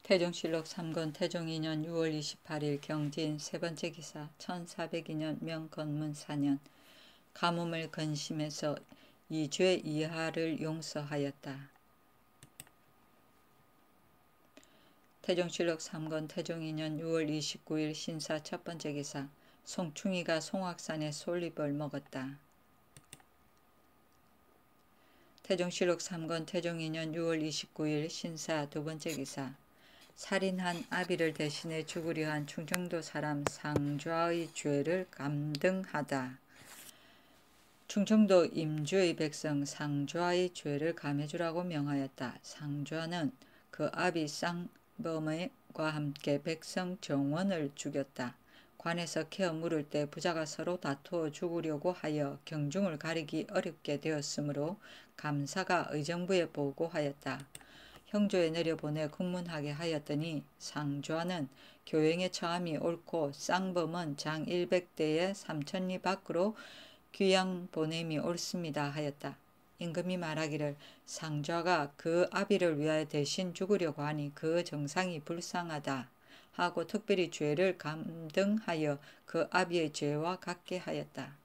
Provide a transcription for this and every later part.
태종실록 3권 태종 2년 6월 28일 경진 세번째 기사 1402년 명건문 4년 가뭄을 근심해서 이죄 이하를 용서하였다. 태종실록 3권 태종 2년 6월 29일 신사 첫번째 기사 송충이가 송악산의 솔잎을 먹었다. 태종실록 3권 태종 2년 6월 29일 신사 두번째 기사 살인한 아비를 대신해 죽으려 한 충청도 사람 상좌의 죄를 감등하다. 충청도 임주의 백성 상좌의 죄를 감해주라고 명하였다. 상좌는 그 아비 쌍범과 함께 백성 정원을 죽였다. 관에서 케어 물을 때 부자가 서로 다투어 죽으려고 하여 경중을 가리기 어렵게 되었으므로 감사가 의정부에 보고하였다. 형조에 내려보내 국문하게 하였더니 상좌는 교행에 처함이 옳고 쌍범은 장 100대에 3천리 밖으로 귀양 보냄이 옳습니다 하였다. 임금이 말하기를 상좌가 그 아비를 위하여 대신 죽으려고 하니 그 정상이 불쌍하다 하고 특별히 죄를 감등하여 그 아비의 죄와 같게 하였다.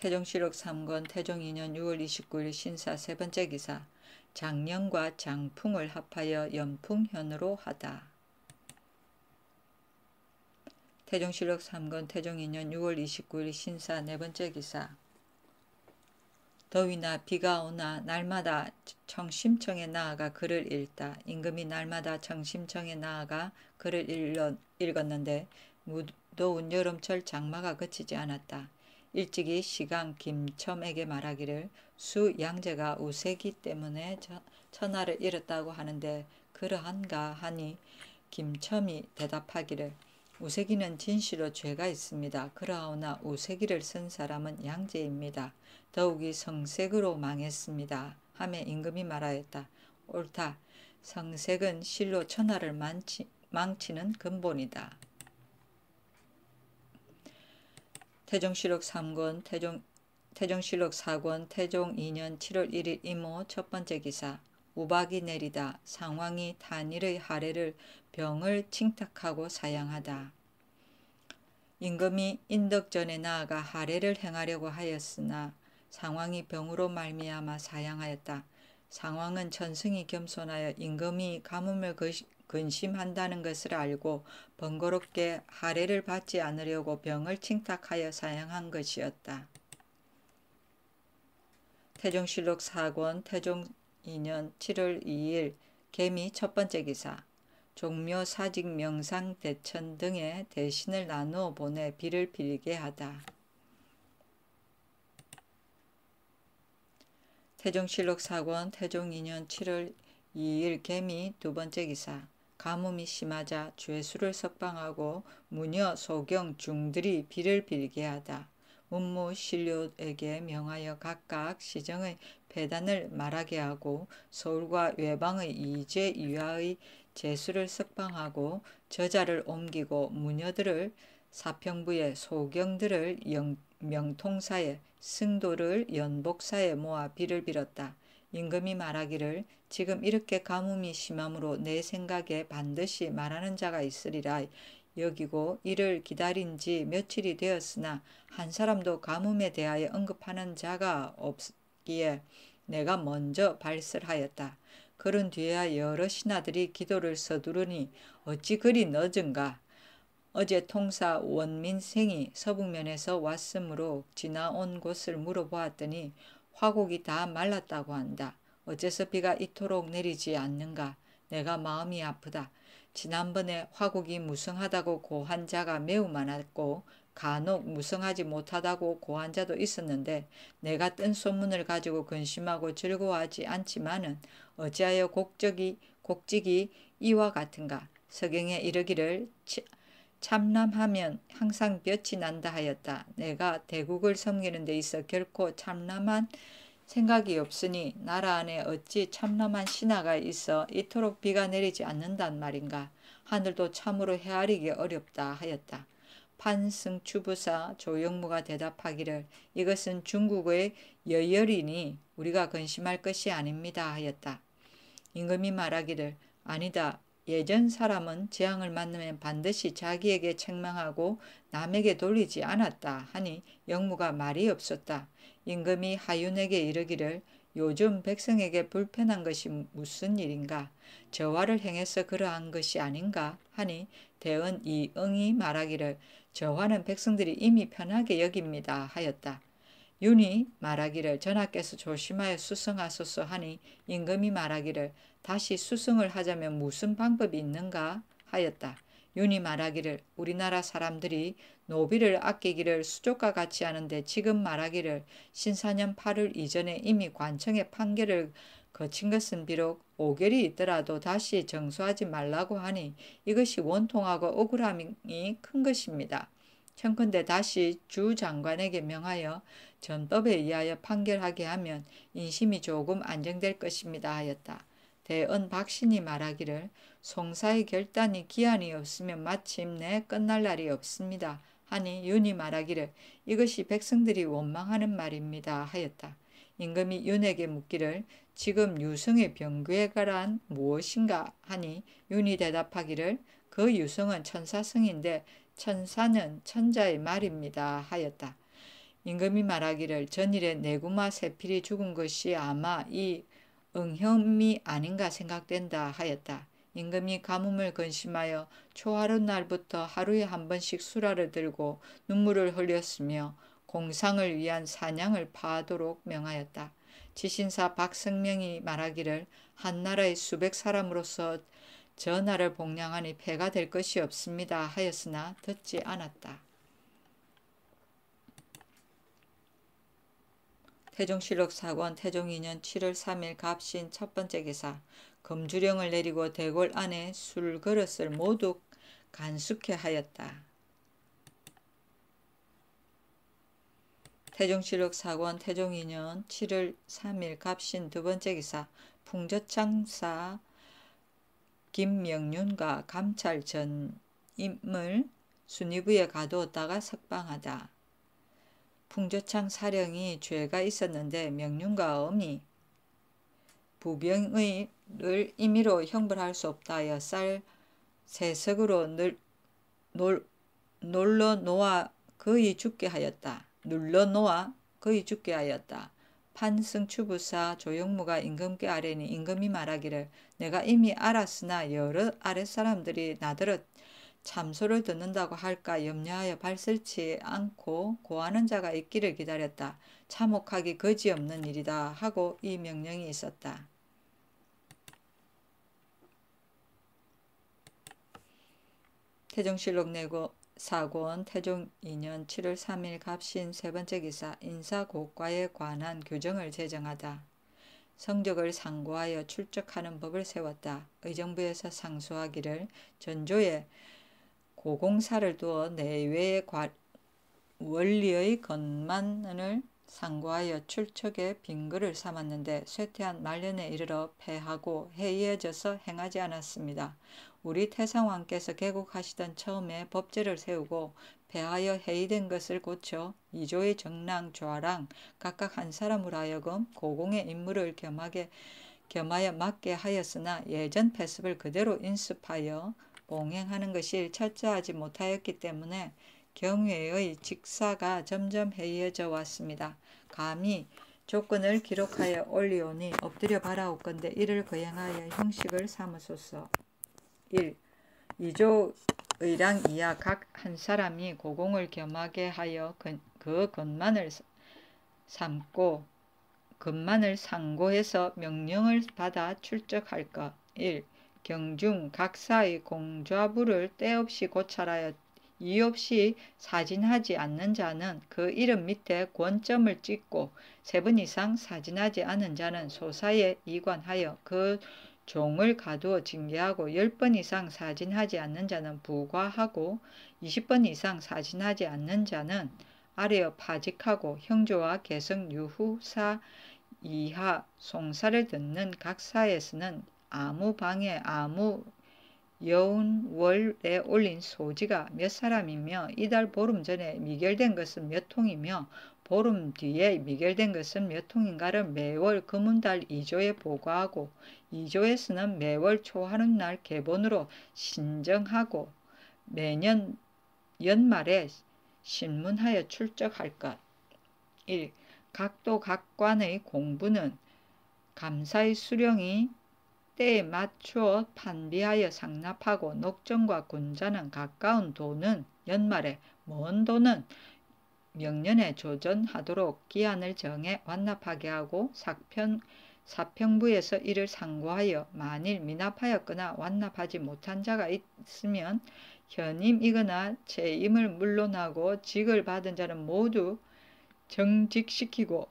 태종실록 3권 태종 2년 6월 29일 신사 세번째 기사 장령과 장풍을 합하여 연풍현으로 하다. 태종실록 3권 태종 2년 6월 29일 신사 네번째 기사 더위나 비가 오나 날마다 청심청에 나아가 글을 읽다. 임금이 날마다 청심청에 나아가 글을 읽었는데 무더운 여름철 장마가 그치지 않았다. 일찍이 시강 김첨에게 말하기를 수 양제가 우세기 때문에 천하를 잃었다고 하는데 그러한가 하니 김첨이 대답하기를 우세기는 진실로 죄가 있습니다. 그러하오나 우세기를 쓴 사람은 양제입니다. 더욱이 성색으로 망했습니다. 하며 임금이 말하였다. 옳다. 성색은 실로 천하를 망치는 근본이다. 태종실록 3권 태종실록 4권 태종 2년 7월 1일 이모 첫번째 기사 우박이 내리다. 상왕이 탄일의 하례를 병을 칭탁하고 사양하다. 임금이 인덕전에 나아가 하례를 행하려고 하였으나 상왕이 병으로 말미암아 사양하였다. 상왕은 천성이 겸손하여 임금이 가뭄을 근심한다는 것을 알고 번거롭게 하례를 받지 않으려고 병을 칭탁하여 사양한 것이었다. 태종실록 4권 태종 2년 7월 2일 개미 첫번째 기사 종묘 사직 명상 대천 등의 대신을 나누어 보내 비를 빌게 하다. 태종실록 4권 태종 2년 7월 2일 개미 두번째 기사 가뭄이 심하자 죄수를 석방하고 무녀 소경 중들이 비를 빌게 하다. 문무 신료에게 명하여 각각 시정의 폐단을 말하게 하고 서울과 외방의 이죄 이하의 죄수를 석방하고 저자를 옮기고 무녀들을 사평부에 소경들을 명통사에 승도를 연복사에 모아 비를 빌었다. 임금이 말하기를 지금 이렇게 가뭄이 심함으로 내 생각에 반드시 말하는 자가 있으리라 여기고 이를 기다린 지 며칠이 되었으나 한 사람도 가뭄에 대하여 언급하는 자가 없기에 내가 먼저 발설하였다. 그런 뒤에야 여러 신하들이 기도를 서두르니 어찌 그리 늦은가. 어제 통사 원민생이 서북면에서 왔으므로 지나온 곳을 물어보았더니 화곡이 다 말랐다고 한다. 어째서 비가 이토록 내리지 않는가. 내가 마음이 아프다. 지난번에 화곡이 무성하다고 고한 자가 매우 많았고 간혹 무성하지 못하다고 고한 자도 있었는데 내가 뜬 소문을 가지고 근심하고 즐거워하지 않지만은 어찌하여 곡직이 이와 같은가. 서경에 이르기를 참남하면 항상 볕이 난다 하였다. 내가 대국을 섬기는 데 있어 결코 참남한 생각이 없으니 나라 안에 어찌 참남한 신하가 있어 이토록 비가 내리지 않는단 말인가. 하늘도 참으로 헤아리기 어렵다 하였다. 판승추부사 조영무가 대답하기를 이것은 중국의 여열이니 우리가 근심할 것이 아닙니다 하였다. 임금이 말하기를 아니다. 예전 사람은 재앙을 만나면 반드시 자기에게 책망하고 남에게 돌리지 않았다 하니 영무가 말이 없었다. 임금이 하윤에게 이르기를 요즘 백성에게 불편한 것이 무슨 일인가? 저화를 행해서 그러한 것이 아닌가? 하니 대언 이 응이 말하기를 저화는 백성들이 이미 편하게 여깁니다 하였다. 윤이 말하기를 전하께서 조심하여 수성하소서 하니 임금이 말하기를 다시 수성을 하자면 무슨 방법이 있는가 하였다. 윤이 말하기를 우리나라 사람들이 노비를 아끼기를 수족과 같이 하는데 지금 말하기를 신사년 8월 이전에 이미 관청의 판결을 거친 것은 비록 오결이 있더라도 다시 정수하지 말라고 하니 이것이 원통하고 억울함이 큰 것입니다. 청컨대 다시 주 장관에게 명하여 전법에 의하여 판결하게 하면 인심이 조금 안정될 것입니다 하였다. 대언 박신이 말하기를 송사의 결단이 기한이 없으면 마침내 끝날 날이 없습니다 하니 윤이 말하기를 이것이 백성들이 원망하는 말입니다 하였다. 임금이 윤에게 묻기를 지금 유성의 병규에 관한 무엇인가 하니 윤이 대답하기를 그 유성은 천사성인데 천사는 천자의 말입니다 하였다. 임금이 말하기를 전일에 내구마 세필이 죽은 것이 아마 이 응혐이 아닌가 생각된다 하였다. 임금이 가뭄을 근심하여 초하루 날부터 하루에 한 번씩 수라를 들고 눈물을 흘렸으며 공상을 위한 사냥을 파하도록 명하였다. 지신사 박성명이 말하기를 한나라의 수백 사람으로서 전하를 복량하니 패가 될 것이 없습니다 하였으나 듣지 않았다. 태종실록 사권 태종 2년 7월 3일 갑신 첫 번째 기사 검주령을 내리고 대궐 안에 술 그릇을 모두 간수케 하였다. 태종실록 사권 태종 2년 7월 3일 갑신 두 번째 기사 풍저창사 김명륜과 감찰 전임을 순위부에 가두었다가 석방하다. 풍저창 사령이 죄가 있었는데 명륜과 엄이 부병을 임의로 형벌할 수 없다 하여 쌀 세석으로 눌러 놓아 거의 죽게 하였다. 판승추부사 조영무가 임금께 아뢰니 임금이 말하기를 내가 이미 알았으나 여러 아랫사람들이 나더러 참소를 듣는다고 할까 염려하여 발설치 않고 고하는 자가 있기를 기다렸다. 참혹하기 거지없는 일이다 하고 이 명령이 있었다. 태종실록 내고 사권 태종 2년 7월 3일 갑신 세 번째 기사 인사고과에 관한 규정을 제정하다. 성적을 상고하여 출적하는 법을 세웠다. 의정부에서 상소하기를 전조에 고공사를 두어 내외의 원리의 건만을 상고하여 출척에 빈글을 삼았는데 쇠퇴한 말년에 이르러 패하고 해이해져서 행하지 않았습니다. 우리 태상왕께서 개국하시던 처음에 법제를 세우고 패하여 해이된 것을 고쳐 이조의 정랑, 좌랑 각각 한 사람으로 하여금 고공의 임무를 겸하여 맡게 하였으나 예전 패습을 그대로 인습하여 봉행하는 것이 철저하지 못하였기 때문에 경회의 직사가 점점 해이해져 왔습니다. 감히 조건을 기록하여 올리오니 엎드려 바라옵건대 이를 거행하여 형식을 삼으소서. 1. 2조 의랑 이하 각 한 사람이 고공을 겸하게 하여 그 건만을 상고해서 명령을 받아 출적할 것. 1. 경중 각사의 공좌부를 때없이 고찰하여 이유 없이 사진하지 않는 자는 그 이름 밑에 권점을 찍고 3번 이상 사진하지 않은 자는 소사에 이관하여 그 종을 가두어 징계하고 10번 이상 사진하지 않는 자는 부과하고 20번 이상 사진하지 않는 자는 아래어 파직하고 형조와 개성 유후사 이하 송사를 듣는 각사에서는 아무 방에 아무 여운월에 올린 소지가 몇 사람이며 이달 보름 전에 미결된 것은 몇 통이며 보름 뒤에 미결된 것은 몇 통인가를 매월 금운달 2조에 보고하고 2조에서는 매월 초하는 날 개본으로 신정하고 매년 연말에 신문하여 출적할 것. 1. 각도 각관의 공부는 감사의 수령이 때에 맞추어 판비하여 상납하고 녹정과 군자는 가까운 도는 연말에 먼 도는 명년에 조전하도록 기한을 정해 완납하게 하고 사평부에서 이를 상고하여 만일 미납하였거나 완납하지 못한 자가 있으면 현임이거나 채임을 물론하고 직을 받은 자는 모두 정직시키고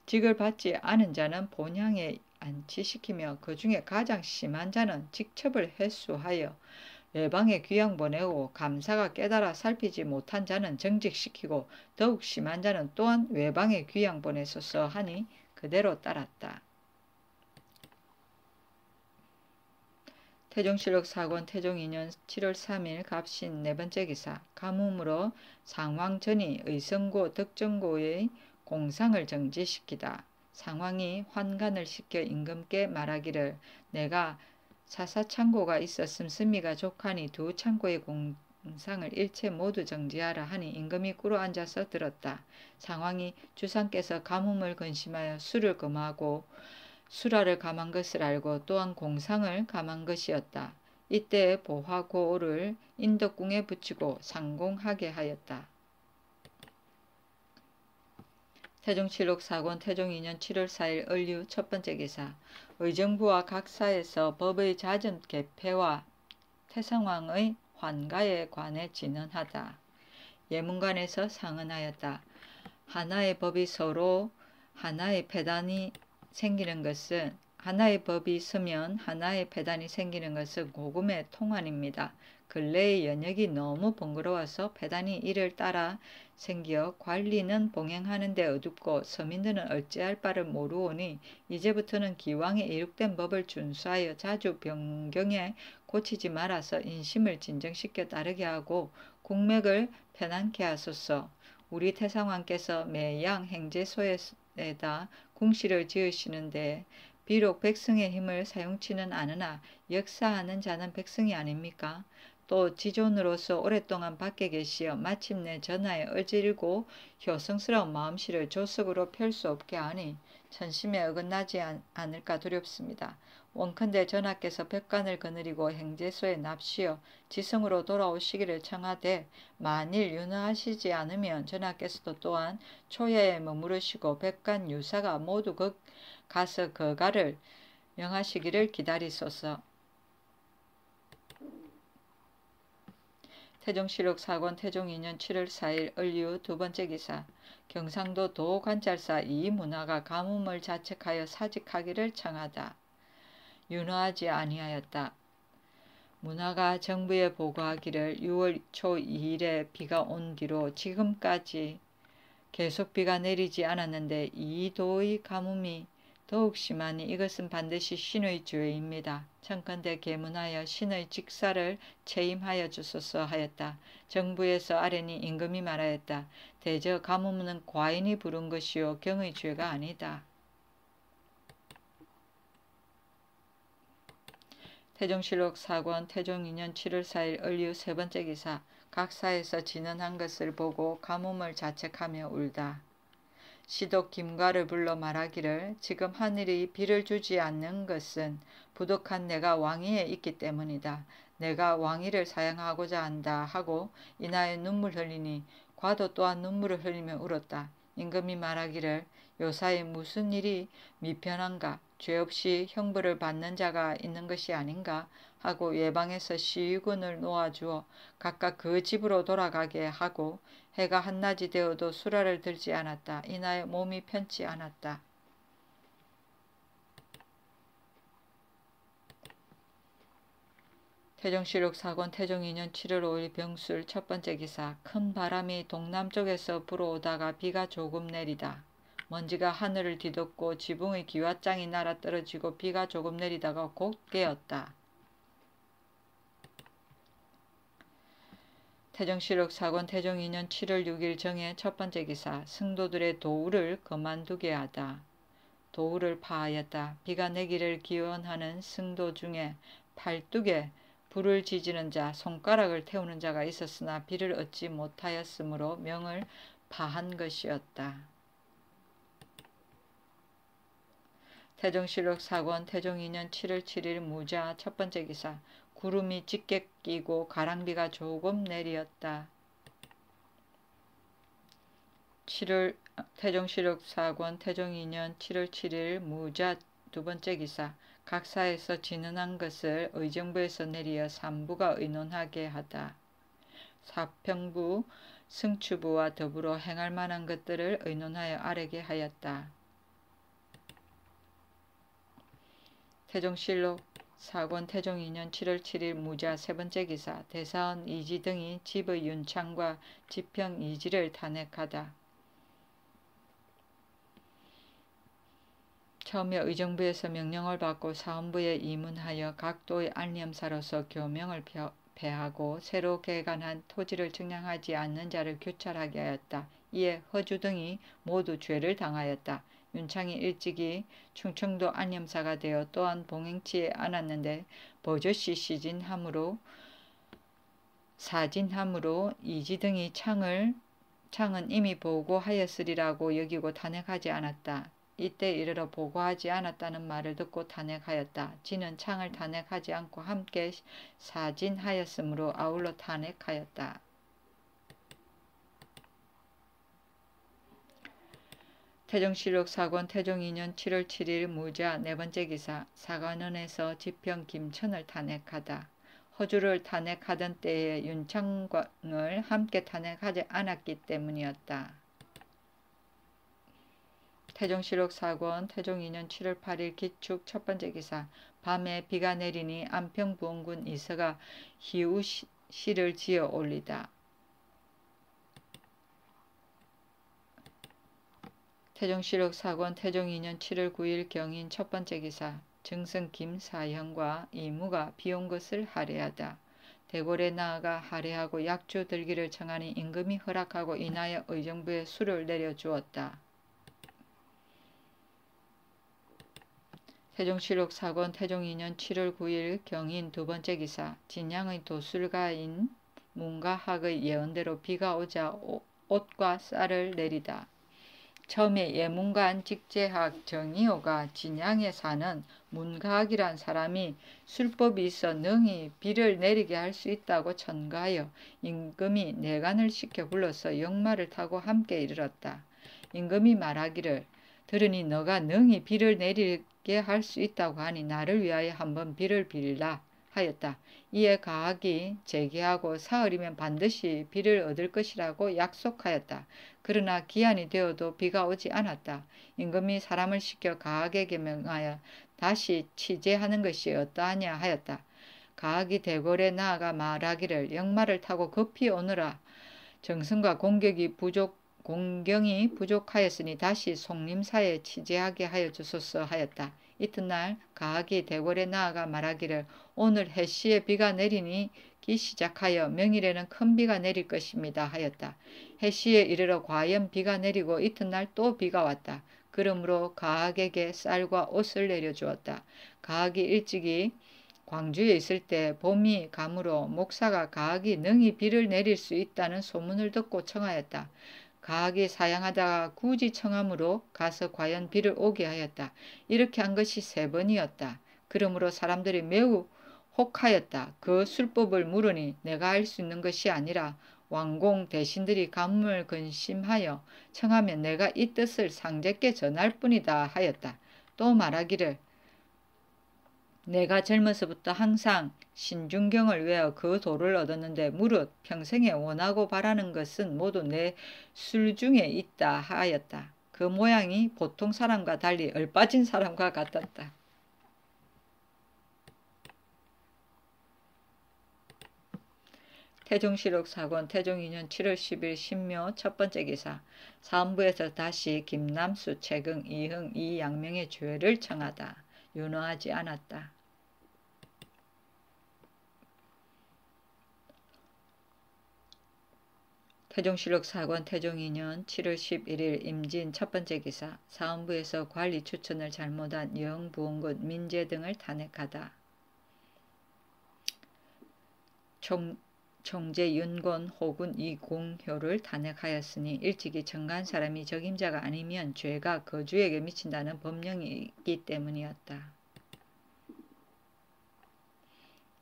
직을 받지 않은 자는 본향에 안치시키며 그 중에 가장 심한 자는 직첩을 해수하여 외방에 귀양 보내고 감사가 깨달아 살피지 못한 자는 정직시키고 더욱 심한 자는 또한 외방에 귀양 보내소서 하니 그대로 따랐다. 태종실록 4권 태종 2년 7월 3일 갑신 네 번째 기사. 가뭄으로 상황전이 의성고 덕정고의 공상을 정지시키다. 상황이 환관을 시켜 임금께 말하기를 내가 사사창고가 있었음 스미가 족하니 두 창고의 공상을 일체 모두 정지하라 하니 임금이 꿇어 앉아서 들었다. 상황이 주상께서 가뭄을 근심하여 수를 금하고 수라를 감한 것을 알고 또한 공상을 감한 것이었다. 이때 보화고를 인덕궁에 붙이고 상공하게 하였다. 태종실록 4권 태종 2년 7월 4일 을류 첫 번째 기사. 의정부와 각사에서 법의 잦은 개폐와 태상왕의 환가에 관해 진언하다. 예문관에서 상언하였다. 하나의 법이 서로 하나의 폐단이 생기는 것은 하나의 법이 있으면 하나의 폐단이 생기는 것은 고금의 통한입니다. 근래의 연역이 너무 번거로워서 폐단이 이를 따라 생겨 관리는 봉행하는 데 어둡고 서민들은 어찌할 바를 모르오니 이제부터는 기왕에 이룩된 법을 준수하여 자주 변경해 고치지 말아서 인심을 진정시켜 따르게 하고 국맥을 편안케 하소서. 우리 태상왕께서 매양 행제소에다 궁시를 지으시는데 비록 백성의 힘을 사용치는 않으나 역사하는 자는 백성이 아닙니까? 또 지존으로서 오랫동안 밖에 계시어 마침내 전하에 어질고 효성스러운 마음씨를 조석으로 펼 수 없게 하니 천심에 어긋나지 않을까 두렵습니다. 원컨대 전하께서 백관을 거느리고 행제소에 납시어 지성으로 돌아오시기를 청하되 만일 윤허하시지 않으면 전하께서도 또한 초야에 머무르시고 백관 유사가 모두 가서 거가를 명하시기를 기다리소서. 태종실록 4권 태종 2년 7월 4일 을류 두 번째 기사. 경상도 도관찰사 이문화가 가뭄을 자책하여 사직하기를 청하다. 윤허하지 아니하였다. 문화가 정부에 보고하기를 6월 초 2일에 비가 온 뒤로 지금까지 계속 비가 내리지 않았는데 이 도의 가뭄이 더욱 심하니 이것은 반드시 신의 죄입니다. 청컨대 계문하여 신의 직사를 체임하여 주소서 하였다. 정부에서 아뢰니 임금이 말하였다. 대저 가뭄은 과인이 부른 것이요 경의 죄가 아니다. 태종실록 4권 태종 2년 7월 4일 을류 세 번째 기사. 각사에서 진언한 것을 보고 가뭄을 자책하며 울다. 시독 김과를 불러 말하기를 지금 하늘이 비를 주지 않는 것은 부독한 내가 왕위에 있기 때문이다. 내가 왕위를 사양하고자 한다 하고 이나에 눈물 흘리니 과도 또한 눈물을 흘리며 울었다. 임금이 말하기를 요사이 무슨 일이 미편한가? 죄 없이 형벌을 받는 자가 있는 것이 아닌가? 하고 예방에서 시위군을 놓아주어 각각 그 집으로 돌아가게 하고 해가 한낮이 되어도 수라를 들지 않았다. 이나의 몸이 편치 않았다. 태종실록 4권 태종 2년 7월 5일 병술 첫 번째 기사. 큰 바람이 동남쪽에서 불어오다가 비가 조금 내리다. 먼지가 하늘을 뒤덮고 지붕의 기와장이 날아 떨어지고 비가 조금 내리다가 곧 개었다. 태정실록 사권 태종 2년 7월 6일 정해 첫 번째 기사. 승도들의 도우를 그만두게 하다. 도우를 파하였다. 비가 내기를 기원하는 승도 중에 팔뚝에 불을 지지는 자, 손가락을 태우는 자가 있었으나 비를 얻지 못하였으므로 명을 파한 것이었다. 태종실록 사권 태종 2년 7월 7일 무자 첫 번째 기사. 구름이 짙게 끼고 가랑비가 조금 내리었다. 태종실록 사권 태종 2년 7월 7일 무자 두 번째 기사. 각사에서 진언한 것을 의정부에서 내리어 삼부가 의논하게 하다. 사평부, 승추부와 더불어 행할 만한 것들을 의논하여 아뢰게 하였다. 태종실록 사권 태종 2년 7월 7일 무자 세 번째 기사. 대사원 이지 등이 집의 윤창과 지평 이지를 탄핵하다. 처음에 의정부에서 명령을 받고 사헌부에 이문하여 각 도의 안념사로서 교명을 폐하고 새로 개간한 토지를 증량하지 않는 자를 규찰하게 하였다. 이에 허주 등이 모두 죄를 당하였다. 윤창이 일찍이 충청도 안념사가 되어 또한 봉행치에 앉았는데 버젓이 사진함으로 이지 등이 창은 이미 보고하였으리라고 여기고 탄핵하지 않았다. 이때 이르러 보고하지 않았다는 말을 듣고 탄핵하였다. 지는 창을 탄핵하지 않고 함께 사진하였으므로 아울러 탄핵하였다. 태종실록 사권 태종 2년 7월 7일 무자 네 번째 기사. 사관원에서 지평 김천을 탄핵하다. 허주를 탄핵하던 때에 윤창을 함께 탄핵하지 않았기 때문이었다. 태종실록 사권 태종 2년 7월 8일 기축 첫 번째 기사. 밤에 비가 내리니 안평부원군 이서가 희우시를 지어 올리다. 태종실록 사권 태종 2년 7월 9일 경인 첫 번째 기사. 증승 김사형과 이무가 비온 것을 할애하다. 대궐에 나아가 할애하고 약주 들기를 청하니 임금이 허락하고 인하여 의정부에 수를 내려주었다. 태종실록 사권 태종 2년 7월 9일 경인 두 번째 기사. 진양의 도술가인 문가학의 예언대로 비가 오자 옷과 쌀을 내리다. 처음에 예문관 직제학 정의호가 진양에 사는 문가학이란 사람이 술법이 있어 능히 비를 내리게 할 수 있다고 천가하여 임금이 내관을 시켜 불러서 역마를 타고 함께 이르렀다. 임금이 말하기를 들으니 너가 능히 비를 내리게 할 수 있다고 하니 나를 위하여 한번 비를 빌라 하였다. 이에 가학이 재개하고 사흘이면 반드시 비를 얻을 것이라고 약속하였다. 그러나 기한이 되어도 비가 오지 않았다. 임금이 사람을 시켜 가학에게 명하여 다시 취재하는 것이 어떠하냐 하였다. 가학이 대궐에 나아가 말하기를 역마를 타고 급히 오너라. 정승과 공경이 부족하였으니 다시 송림사에 취재하게 하여 주소서 하였다. 이튿날 가학이 대궐에 나아가 말하기를 오늘 해시에 비가 내리기 시작하여 명일에는 큰 비가 내릴 것입니다 하였다. 해시에 이르러 과연 비가 내리고 이튿날 또 비가 왔다. 그러므로 가학에게 쌀과 옷을 내려주었다. 가학이 일찍이 광주에 있을 때 봄이 가므로 목사가 가학이 능히 비를 내릴 수 있다는 소문을 듣고 청하였다. 가학이 사양하다가 굳이 청함으로 가서 과연 비를 오게 하였다. 이렇게 한 것이 3번이었다. 그러므로 사람들이 매우 혹하였다. 그 술법을 물으니 내가 할 수 있는 것이 아니라 왕공 대신들이 가뭄을 근심하여 청하면 내가 이 뜻을 상제께 전할 뿐이다 하였다. 또 말하기를 내가 젊어서부터 항상 신중경을 외워 그 도를 얻었는데 무릇 평생에 원하고 바라는 것은 모두 내 술 중에 있다 하였다. 그 모양이 보통 사람과 달리 얼빠진 사람과 같았다. 태종실록 사권 태종 2년 7월 10일 신묘 첫 번째 기사. 사헌부에서 다시 김남수, 최긍, 이흥, 이양명의 죄를 청하다. 윤허하지 않았다. 태종실록 4권 태종 2년 7월 11일 임진 첫 번째 기사. 사헌부에서 관리 추천을 잘못한 영부원군 민재 등을 탄핵하다. 총재 윤건 호군 이공효를 탄핵하였으니 일찍이 청가한 사람이 적임자가 아니면 죄가 거주에게 미친다는 법령이 있기 때문이었다.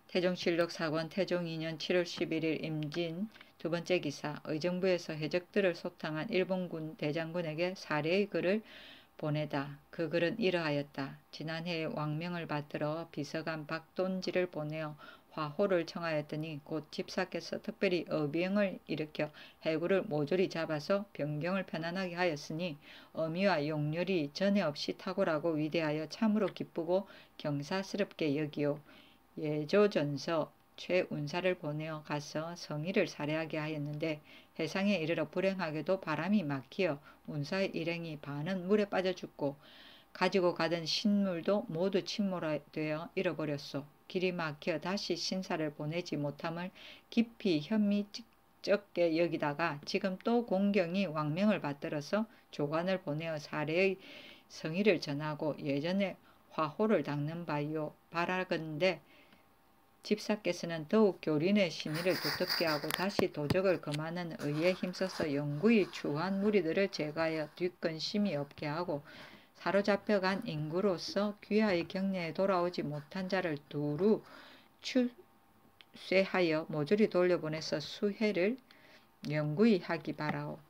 태종실록 4권 태종 2년 7월 11일 임진 두 번째 기사. 의정부에서 해적들을 소탕한 일본군 대장군에게 사례의 글을 보내다. 그 글은 이러하였다. 지난해에 왕명을 받들어 비서관 박돈지를 보내어 화호를 청하였더니 곧 집사께서 특별히 어병을 일으켜 해구를 모조리 잡아서 변경을 편안하게 하였으니 어미와 용렬이 전에 없이 탁월하고 위대하여 참으로 기쁘고 경사스럽게 여기오. 예조전서 최운사를 보내어 가서 성의를 살해하게 하였는데 해상에 이르러 불행하게도 바람이 막히어 운사의 일행이 반은 물에 빠져 죽고 가지고 가던 신물도 모두 침몰되어 잃어버렸소. 길이 막혀 다시 신사를 보내지 못함을 깊이 현미적게 여기다가 지금 또 공경이 왕명을 받들어서 조관을 보내어 사례의 성의를 전하고 예전에 화호를 닦는 바이요. 바라건대 집사께서는 더욱 교린의 신의를 두텁게 하고 다시 도적을 금하는 의에 힘써서 영구히 추한 무리들을 제거하여 뒷근심이 없게 하고 사로잡혀간 인구로서 귀하의 경내에 돌아오지 못한 자를 두루 출세하여 모조리 돌려보내서 수해를 영구히 하기 바라오.